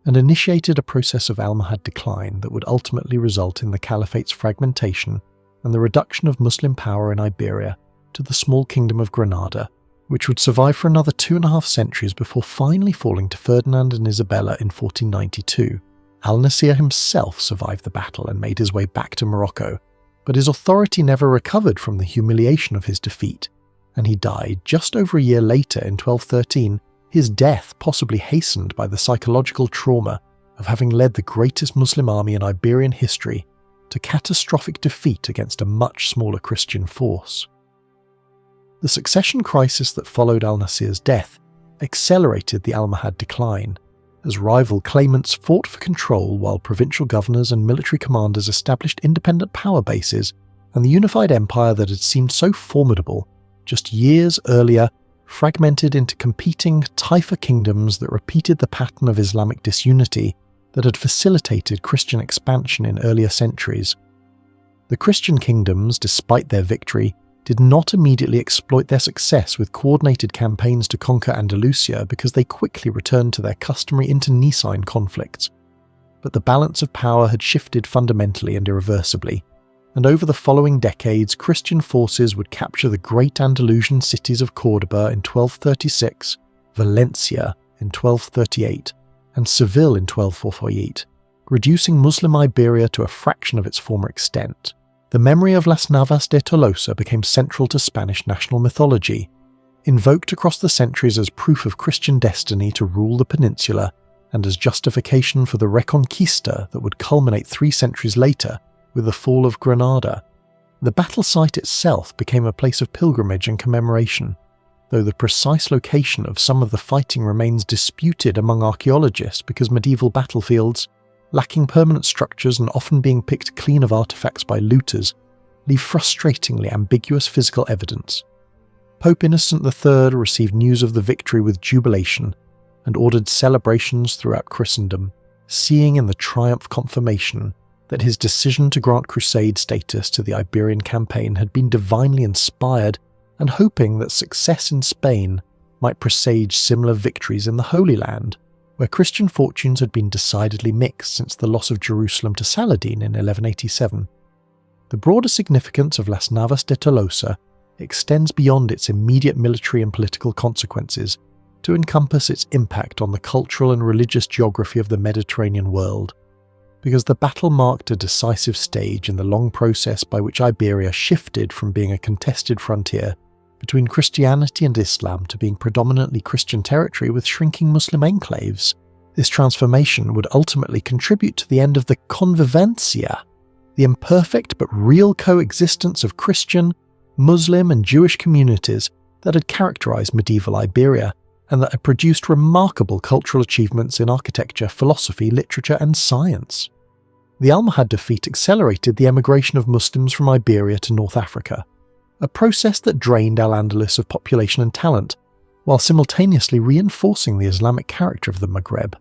Speaker 1: and initiated a process of Almohad decline that would ultimately result in the caliphate's fragmentation and the reduction of Muslim power in Iberia to the small kingdom of Granada, which would survive for another 2.5 centuries before finally falling to Ferdinand and Isabella in 1492. Al-Nasir himself survived the battle and made his way back to Morocco, but his authority never recovered from the humiliation of his defeat, and he died just over a year later in 1213, his death possibly hastened by the psychological trauma of having led the greatest Muslim army in Iberian history to catastrophic defeat against a much smaller Christian force. The succession crisis that followed al-Nasir's death accelerated the Almohad decline, as rival claimants fought for control while provincial governors and military commanders established independent power bases, and the unified empire that had seemed so formidable just years earlier fragmented into competing Taifa kingdoms that repeated the pattern of Islamic disunity that had facilitated Christian expansion in earlier centuries. The Christian kingdoms, despite their victory, did not immediately exploit their success with coordinated campaigns to conquer Andalusia because they quickly returned to their customary internecine conflicts. But the balance of power had shifted fundamentally and irreversibly, and over the following decades Christian forces would capture the great Andalusian cities of Córdoba in 1236, Valencia in 1238, and Seville in 1248, reducing Muslim Iberia to a fraction of its former extent. The memory of Las Navas de Tolosa became central to Spanish national mythology, invoked across the centuries as proof of Christian destiny to rule the peninsula and as justification for the Reconquista that would culminate 3 centuries later with the fall of Granada. The battle site itself became a place of pilgrimage and commemoration, though the precise location of some of the fighting remains disputed among archaeologists because medieval battlefields, lacking permanent structures and often being picked clean of artifacts by looters, leave frustratingly ambiguous physical evidence. Pope Innocent III received news of the victory with jubilation and ordered celebrations throughout Christendom, seeing in the triumph confirmation that his decision to grant crusade status to the Iberian campaign had been divinely inspired, and hoping that success in Spain might presage similar victories in the Holy Land, where Christian fortunes had been decidedly mixed since the loss of Jerusalem to Saladin in 1187. The broader significance of Las Navas de Tolosa extends beyond its immediate military and political consequences to encompass its impact on the cultural and religious geography of the Mediterranean world, because the battle marked a decisive stage in the long process by which Iberia shifted from being a contested frontier between Christianity and Islam to being predominantly Christian territory with shrinking Muslim enclaves. This transformation would ultimately contribute to the end of the convivencia, the imperfect but real coexistence of Christian, Muslim and Jewish communities that had characterized medieval Iberia and that had produced remarkable cultural achievements in architecture, philosophy, literature and science. The Almohad defeat accelerated the emigration of Muslims from Iberia to North Africa, a process that drained al-Andalus of population and talent, while simultaneously reinforcing the Islamic character of the Maghreb,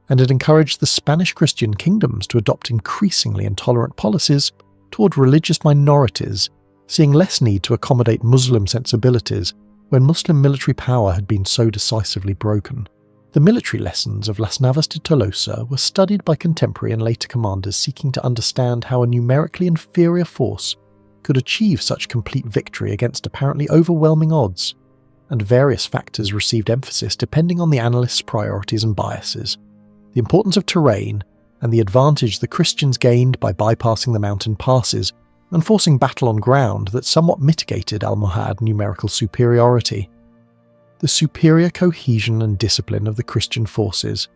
Speaker 1: and it encouraged the Spanish Christian kingdoms to adopt increasingly intolerant policies toward religious minorities, seeing less need to accommodate Muslim sensibilities when Muslim military power had been so decisively broken. The military lessons of Las Navas de Tolosa were studied by contemporary and later commanders seeking to understand how a numerically inferior force could achieve such complete victory against apparently overwhelming odds, and various factors received emphasis depending on the analyst's priorities and biases. The importance of terrain and the advantage the Christians gained by bypassing the mountain passes and forcing battle on ground that somewhat mitigated Almohad numerical superiority. The superior cohesion and discipline of the Christian forces,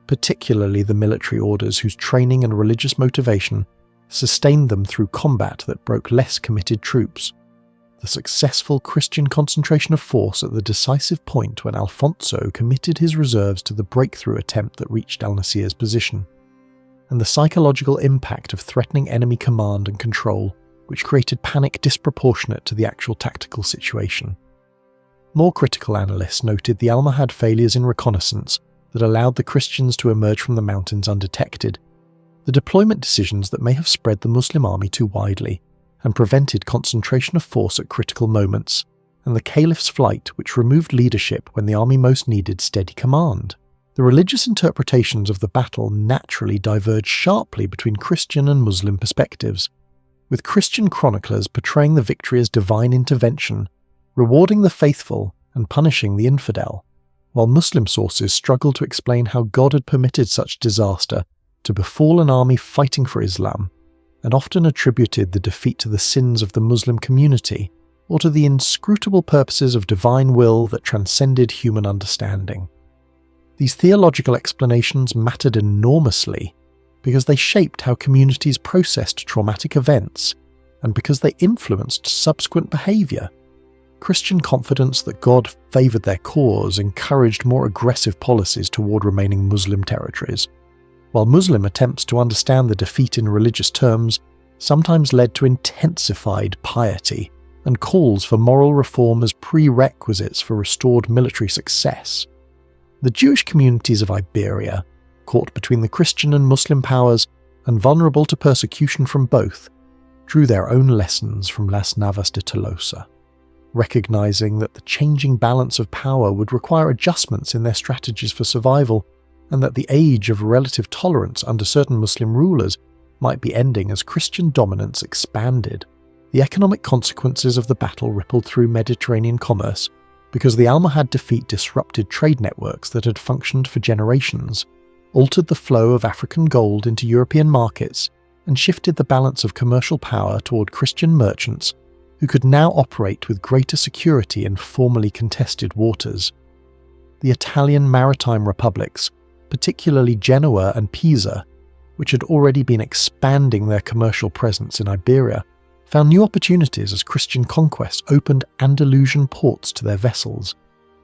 Speaker 1: particularly the military orders whose training and religious motivation sustained them through combat that broke less committed troops, the successful Christian concentration of force at the decisive point when Alfonso committed his reserves to the breakthrough attempt that reached al-Nasir's position, and the psychological impact of threatening enemy command and control, which created panic disproportionate to the actual tactical situation. More critical analysts noted the Almohad failures in reconnaissance that allowed the Christians to emerge from the mountains undetected, the deployment decisions that may have spread the Muslim army too widely and prevented concentration of force at critical moments, and the Caliph's flight which removed leadership when the army most needed steady command. The religious interpretations of the battle naturally diverged sharply between Christian and Muslim perspectives, with Christian chroniclers portraying the victory as divine intervention, rewarding the faithful and punishing the infidel, while Muslim sources struggled to explain how God had permitted such disaster to befall an army fighting for Islam, and often attributed the defeat to the sins of the Muslim community or to the inscrutable purposes of divine will that transcended human understanding. These theological explanations mattered enormously because they shaped how communities processed traumatic events and because they influenced subsequent behaviour. Christian confidence that God favoured their cause encouraged more aggressive policies toward remaining Muslim territories, while Muslim attempts to understand the defeat in religious terms sometimes led to intensified piety and calls for moral reform as prerequisites for restored military success. The Jewish communities of Iberia, caught between the Christian and Muslim powers and vulnerable to persecution from both, drew their own lessons from Las Navas de Tolosa, recognizing that the changing balance of power would require adjustments in their strategies for survival, and that the age of relative tolerance under certain Muslim rulers might be ending as Christian dominance expanded. The economic consequences of the battle rippled through Mediterranean commerce because the Almohad defeat disrupted trade networks that had functioned for generations, altered the flow of African gold into European markets, and shifted the balance of commercial power toward Christian merchants who could now operate with greater security in formerly contested waters. The Italian maritime republics, particularly Genoa and Pisa, which had already been expanding their commercial presence in Iberia, found new opportunities as Christian conquest opened Andalusian ports to their vessels,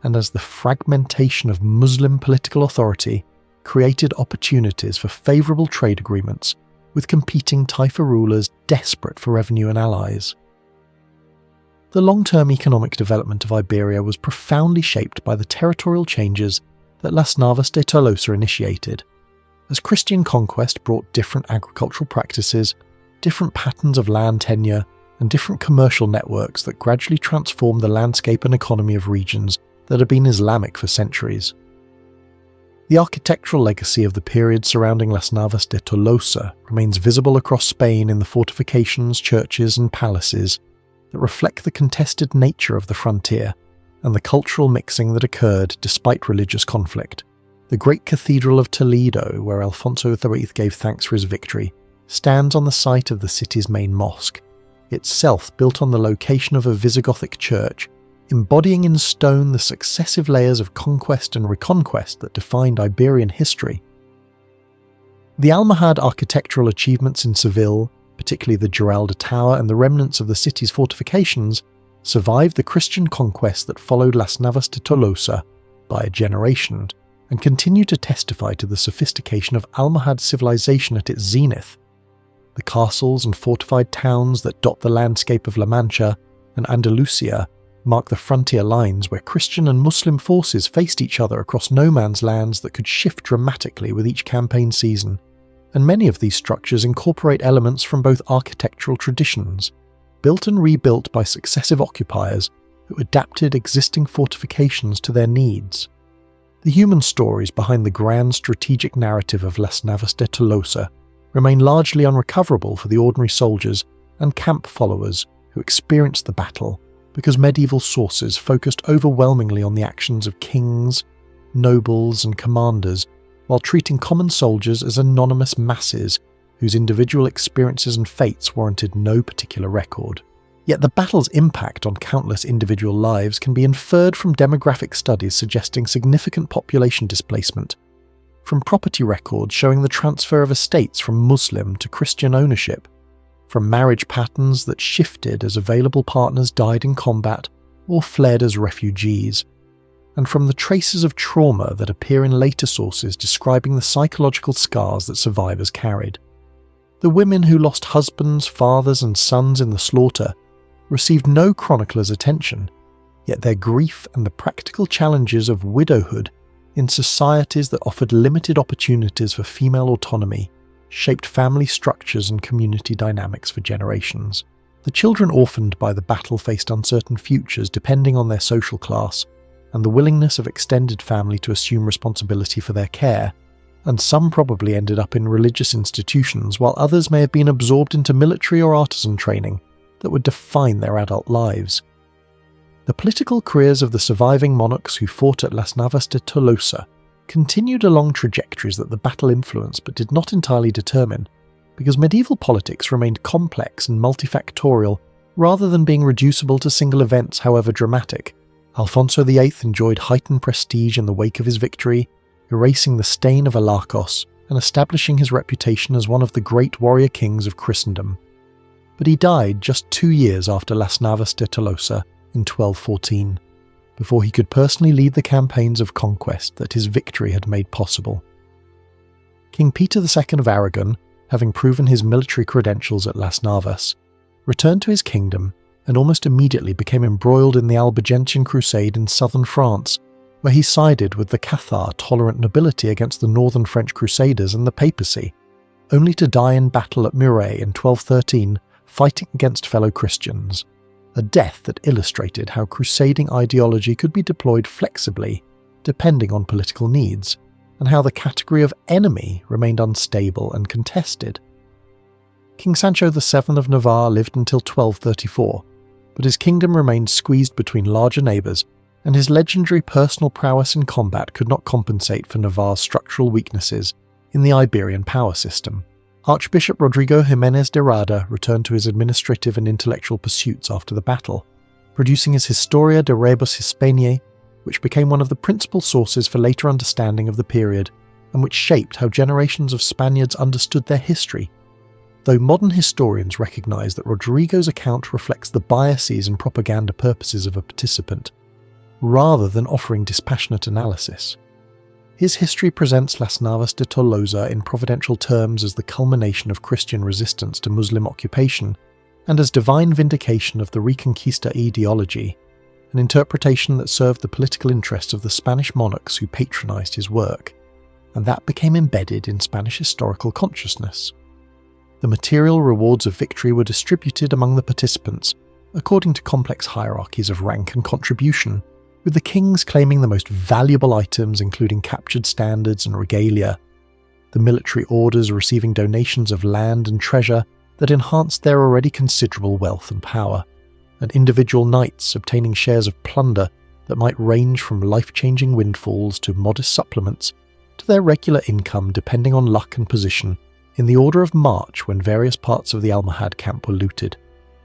Speaker 1: and as the fragmentation of Muslim political authority created opportunities for favourable trade agreements with competing Taifa rulers desperate for revenue and allies. The long-term economic development of Iberia was profoundly shaped by the territorial changes that Las Navas de Tolosa initiated, as Christian conquest brought different agricultural practices, different patterns of land tenure, and different commercial networks that gradually transformed the landscape and economy of regions that had been Islamic for centuries. The architectural legacy of the period surrounding Las Navas de Tolosa remains visible across Spain in the fortifications, churches, and palaces that reflect the contested nature of the frontier and the cultural mixing that occurred despite religious conflict. The great cathedral of Toledo, where Alfonso VIII gave thanks for his victory, stands on the site of the city's main mosque, itself built on the location of a Visigothic church, embodying in stone the successive layers of conquest and reconquest that defined Iberian history. The Almohad architectural achievements in Seville, particularly the Giralda Tower and the remnants of the city's fortifications, survived the Christian conquest that followed Las Navas de Tolosa by a generation, and continue to testify to the sophistication of Almohad civilization at its zenith. The castles and fortified towns that dot the landscape of La Mancha and Andalusia mark the frontier lines where Christian and Muslim forces faced each other across no man's lands that could shift dramatically with each campaign season, and many of these structures incorporate elements from both architectural traditions, built and rebuilt by successive occupiers who adapted existing fortifications to their needs. The human stories behind the grand strategic narrative of Las Navas de Tolosa remain largely unrecoverable for the ordinary soldiers and camp followers who experienced the battle, because medieval sources focused overwhelmingly on the actions of kings, nobles, and commanders, while treating common soldiers as anonymous masses whose individual experiences and fates warranted no particular record. Yet the battle's impact on countless individual lives can be inferred from demographic studies suggesting significant population displacement, from property records showing the transfer of estates from Muslim to Christian ownership, from marriage patterns that shifted as available partners died in combat or fled as refugees, and from the traces of trauma that appear in later sources describing the psychological scars that survivors carried. The women who lost husbands, fathers, and sons in the slaughter received no chronicler's attention, yet their grief and the practical challenges of widowhood in societies that offered limited opportunities for female autonomy shaped family structures and community dynamics for generations. The children orphaned by the battle faced uncertain futures depending on their social class and the willingness of extended family to assume responsibility for their care, and some probably ended up in religious institutions while others may have been absorbed into military or artisan training that would define their adult lives. The political careers of the surviving monarchs who fought at Las Navas de Tolosa continued along trajectories that the battle influenced but did not entirely determine, because medieval politics remained complex and multifactorial rather than being reducible to single events, however dramatic. Alfonso VIII enjoyed heightened prestige in the wake of his victory, erasing the stain of Alarcos and establishing his reputation as one of the great warrior kings of Christendom. But he died just 2 years after Las Navas de Tolosa in 1214. Before he could personally lead the campaigns of conquest that his victory had made possible. King Peter II of Aragon, having proven his military credentials at Las Navas, returned to his kingdom and almost immediately became embroiled in the Albigensian crusade in southern France, where he sided with the Cathar-tolerant nobility against the northern French crusaders and the papacy, only to die in battle at Muret in 1213, fighting against fellow Christians. A death that illustrated how crusading ideology could be deployed flexibly, depending on political needs, and how the category of enemy remained unstable and contested. King Sancho VII of Navarre lived until 1234, but his kingdom remained squeezed between larger neighbours, and his legendary personal prowess in combat could not compensate for Navarre's structural weaknesses in the Iberian power system. Archbishop Rodrigo Jiménez de Rada returned to his administrative and intellectual pursuits after the battle, producing his Historia de Rebus Hispaniae, which became one of the principal sources for later understanding of the period, and which shaped how generations of Spaniards understood their history. Though modern historians recognise that Rodrigo's account reflects the biases and propaganda purposes of a participant, rather than offering dispassionate analysis. His history presents Las Navas de Tolosa in providential terms as the culmination of Christian resistance to Muslim occupation, and as divine vindication of the Reconquista ideology, an interpretation that served the political interests of the Spanish monarchs who patronised his work, and that became embedded in Spanish historical consciousness. The material rewards of victory were distributed among the participants according to complex hierarchies of rank and contribution, with the kings claiming the most valuable items including captured standards and regalia, the military orders receiving donations of land and treasure that enhanced their already considerable wealth and power, and individual knights obtaining shares of plunder that might range from life-changing windfalls to modest supplements to their regular income depending on luck and position, in the order of march when various parts of the Almohad camp were looted.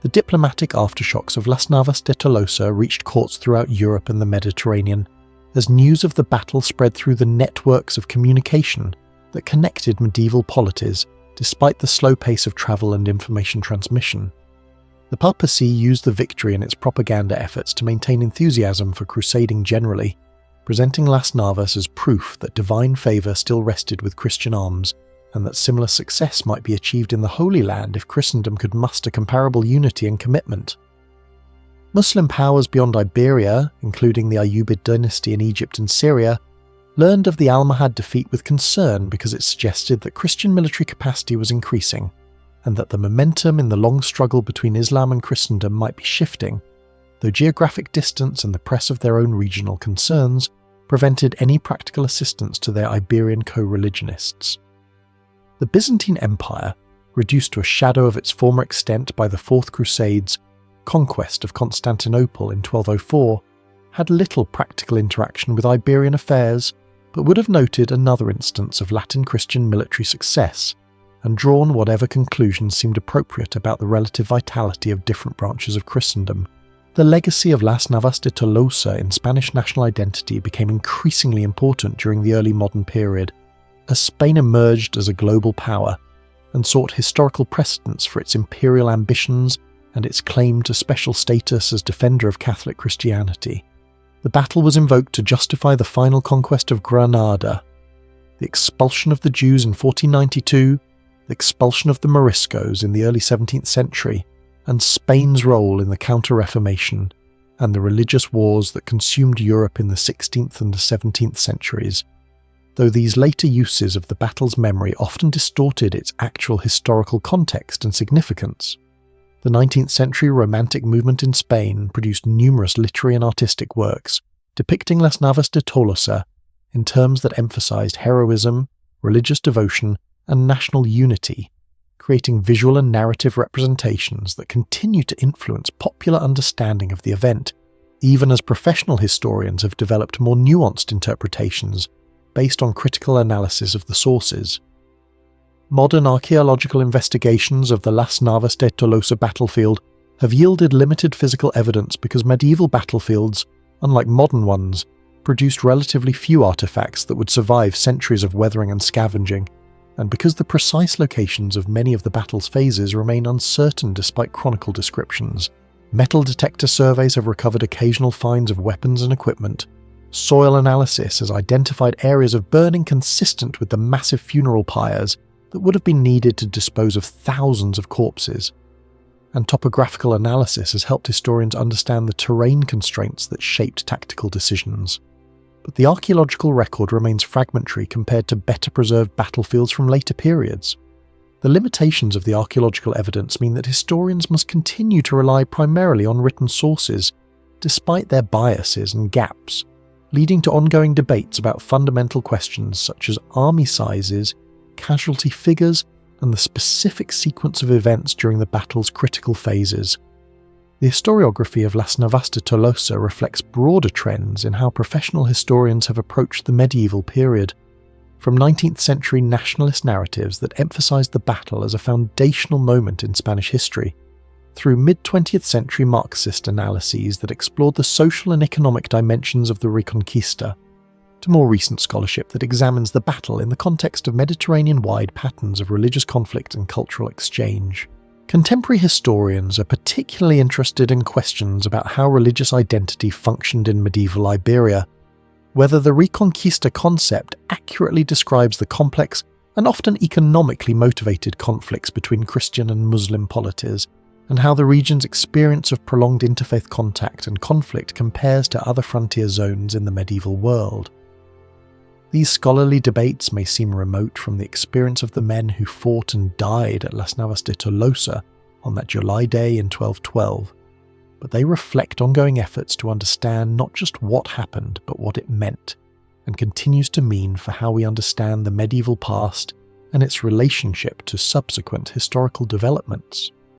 Speaker 1: The diplomatic aftershocks of Las Navas de Tolosa reached courts throughout Europe and the Mediterranean, as news of the battle spread through the networks of communication that connected medieval polities despite the slow pace of travel and information transmission. The papacy used the victory in its propaganda efforts to maintain enthusiasm for crusading generally, presenting Las Navas as proof that divine favour still rested with Christian arms, and that similar success might be achieved in the Holy Land if Christendom could muster comparable unity and commitment. Muslim powers beyond Iberia, including the Ayyubid dynasty in Egypt and Syria, learned of the Almohad defeat with concern because it suggested that Christian military capacity was increasing, and that the momentum in the long struggle between Islam and Christendom might be shifting, though geographic distance and the press of their own regional concerns prevented any practical assistance to their Iberian co-religionists. The Byzantine Empire, reduced to a shadow of its former extent by the Fourth Crusade's conquest of Constantinople in 1204, had little practical interaction with Iberian affairs, but would have noted another instance of Latin Christian military success, and drawn whatever conclusions seemed appropriate about the relative vitality of different branches of Christendom. The legacy of Las Navas de Tolosa in Spanish national identity became increasingly important during the early modern period, as Spain emerged as a global power and sought historical precedents for its imperial ambitions and its claim to special status as defender of Catholic Christianity. The battle was invoked to justify the final conquest of Granada, the expulsion of the Jews in 1492, the expulsion of the Moriscos in the early 17th century, and Spain's role in the Counter-Reformation and the religious wars that consumed Europe in the 16th and the 17th centuries, though these later uses of the battle's memory often distorted its actual historical context and significance. The 19th century Romantic movement in Spain produced numerous literary and artistic works depicting Las Navas de Tolosa in terms that emphasized heroism, religious devotion, and national unity, creating visual and narrative representations that continue to influence popular understanding of the event, even as professional historians have developed more nuanced interpretations based on critical analysis of the sources. Modern archaeological investigations of the Las Navas de Tolosa battlefield have yielded limited physical evidence because medieval battlefields, unlike modern ones, produced relatively few artifacts that would survive centuries of weathering and scavenging, and because the precise locations of many of the battle's phases remain uncertain despite chronicle descriptions. Metal detector surveys have recovered occasional finds of weapons and equipment. Soil analysis has identified areas of burning consistent with the massive funeral pyres that would have been needed to dispose of thousands of corpses. And topographical analysis has helped historians understand the terrain constraints that shaped tactical decisions. But the archaeological record remains fragmentary compared to better preserved battlefields from later periods. The limitations of the archaeological evidence mean that historians must continue to rely primarily on written sources, despite their biases and gaps, leading to ongoing debates about fundamental questions such as army sizes, casualty figures, and the specific sequence of events during the battle's critical phases. The historiography of Las Navas de Tolosa reflects broader trends in how professional historians have approached the medieval period, from 19th century nationalist narratives that emphasized the battle as a foundational moment in Spanish history, through mid-20th century Marxist analyses that explored the social and economic dimensions of the Reconquista, to more recent scholarship that examines the battle in the context of Mediterranean-wide patterns of religious conflict and cultural exchange. Contemporary historians are particularly interested in questions about how religious identity functioned in medieval Iberia, whether the Reconquista concept accurately describes the complex and often economically motivated conflicts between Christian and Muslim polities, and how the region's experience of prolonged interfaith contact and conflict compares to other frontier zones in the medieval world. These scholarly debates may seem remote from the experience of the men who fought and died at Las Navas de Tolosa on that July day in 1212, but they reflect ongoing efforts to understand not just what happened, but what it meant, and continues to mean for how we understand the medieval past and its relationship to subsequent historical developments.